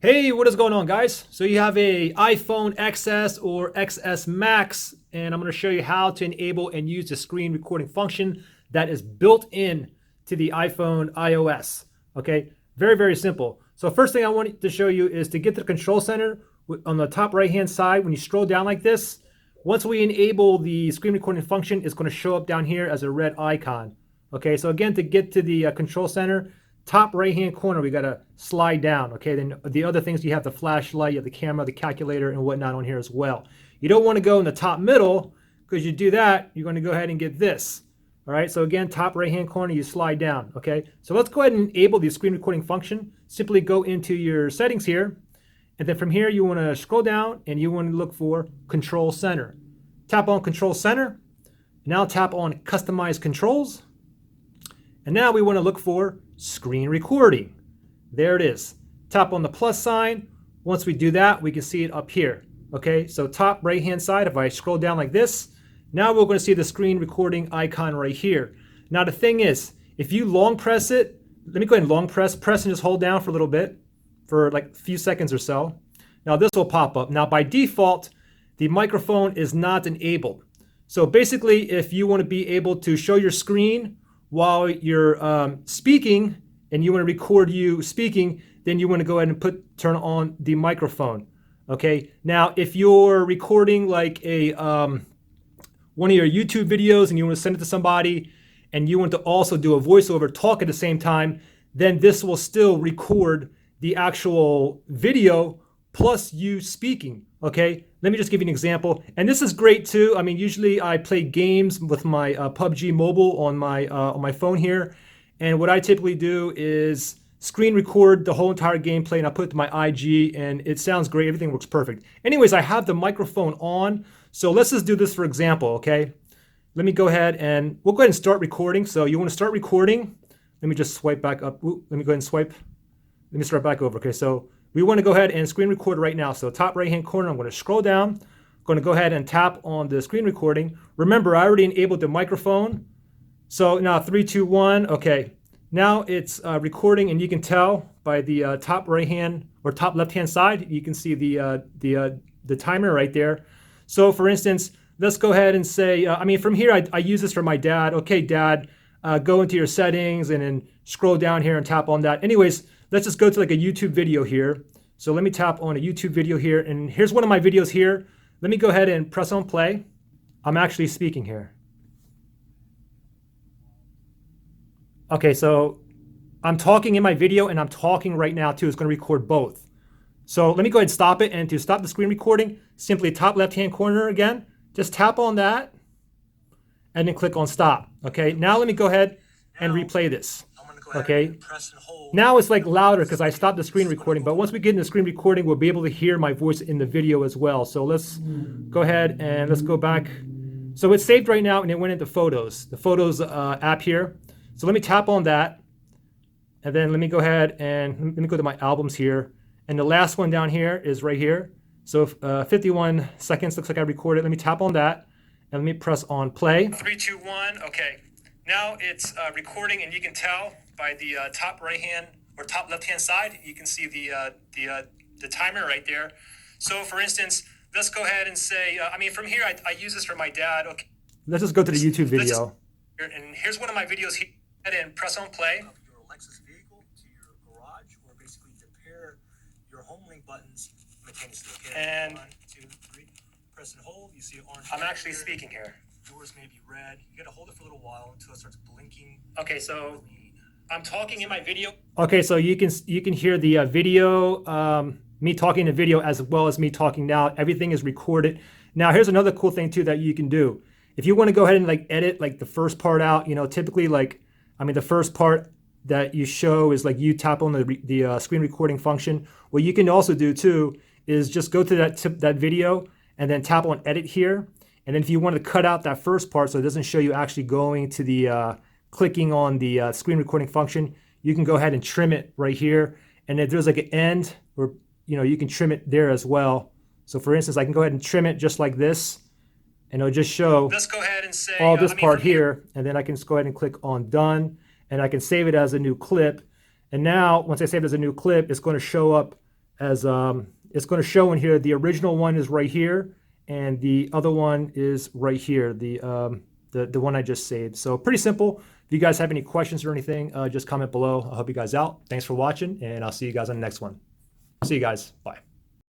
Hey, what is going on, guys? So you have a iPhone XS or XS Max, and I'm going to show you how to enable and use the screen recording function that is built in to the iPhone iOS. Okay, very simple. So first thing I want to show you is to get to the control center on the top right-hand side. When you scroll down like this, once we enable the screen recording function, it's going to show up down here as a red icon. Okay, so again, to get to the control center, top right hand corner, we got to slide down. Okay, then the other things, you have the flashlight, you have the camera, the calculator, and whatnot on here as well. You don't want to go in the top middle, because you do that, you're going to go ahead and get this. All right, so again, top right hand corner, you slide down. Okay, so let's go ahead and enable the screen recording function. Simply go into your settings here, and then from here you want to scroll down and you want to look for Control Center. Tap on Control Center. Now tap on Customize Controls. And now we want to look for screen recording. There it is. Tap on the plus sign. Once we do that, we can see it up here. Okay, so top right hand side, if I scroll down like this, now we're going to see the screen recording icon right here. Now the thing is, if you long press it, let me go ahead and long press and just hold down for a little bit, for like a few seconds or so. Now this will pop up. Now by default, the microphone is not enabled. So basically, if you want to be able to show your screen while you're speaking and you want to record you speaking, then you want to go ahead and turn on the microphone. Okay. Now, if you're recording like a one of your YouTube videos and you want to send it to somebody and you want to also do a voiceover talk at the same time, then this will still record the actual video plus you speaking. Okay, let me just give you an example. And this is great too. I mean, usually I play games with my PUBG Mobile on my phone here. And what I typically do is screen record the whole entire gameplay and I put it to my IG and it sounds great. Everything works perfect. Anyways, I have the microphone on. So let's just do this for example, okay? Let me go ahead and we'll go ahead and start recording. So you want to start recording. Let me just swipe back up. Ooh, let me go ahead and swipe. Let me start back over. Okay, so we want to go ahead and screen record right now. So top right hand corner, I'm going to scroll down. I'm going to go ahead and tap on the screen recording. Remember, I already enabled the microphone. So now 3, 2, 1. Okay, now it's recording, and you can tell by the top right hand or top left hand side, you can see the timer right there. So for instance, let's go ahead and say, I mean, from here, I use this for my dad. Okay, dad, go into your settings and then scroll down here and tap on that. Anyways, let's just go to like a YouTube video here. So let me tap on a YouTube video here, and here's one of my videos here. Let me go ahead and press on play. I'm actually speaking here. Okay, so I'm talking in my video and I'm talking right now too. It's going to record both. So let me go ahead and stop it. And to stop the screen recording, simply top left-hand corner again, just tap on that and then click on stop. Okay, now let me go ahead and replay this. Okay, now it's like louder because I stopped the screen recording, but once we get in the screen recording, we'll be able to hear my voice in the video as well. So let's go ahead and let's go back. So it's saved right now and it went into Photos, the Photos app here. So let me tap on that. And then let me go ahead and let me go to my albums here. And the last one down here is right here. So 51 seconds looks like I recorded. Let me tap on that and let me press on play. 3, 2, 1. Okay. Now it's recording, and you can tell by the top right hand or top left hand side, you can see the timer right there. So for instance, let's go ahead and say, I mean, from here, I use this for my dad. Okay. Let's just go to the YouTube video. And here's one of my videos here, and press on play. Your Lexus vehicle to your garage, or basically to pair your home link buttons simultaneously. Okay? And 1, 2, 3. Press and hold. You see orange. I'm actually speaking here. Yours may be red. You gotta hold it for a little while until it starts blinking. Okay, so I'm talking in my video. Okay, so you can hear the video, me talking in the video as well as me talking now. Everything is recorded. Now here's another cool thing too that you can do. If you want to go ahead and like edit like the first part out, you know, typically like, I mean, the first part that you show is like you tap on the screen recording function. What you can also do too is just go to that video and then tap on edit here. And then if you want to cut out that first part so it doesn't show you actually going to the clicking on the screen recording function, you can go ahead and trim it right here. And if there's like an end, or you know, you can trim it there as well. So for instance, I can go ahead and trim it just like this, and it'll just show let's go ahead and say, all this part here, and then I can just go ahead and click on done, and I can save it as a new clip. And now once I save it as a new clip, it's going to show up as it's going to show in here. The original one is right here, and the other one is right here. The one I just saved. So pretty simple. If you guys have any questions or anything, just comment below. I'll help you guys out. Thanks for watching, and I'll see you guys on the next one. See you guys. Bye.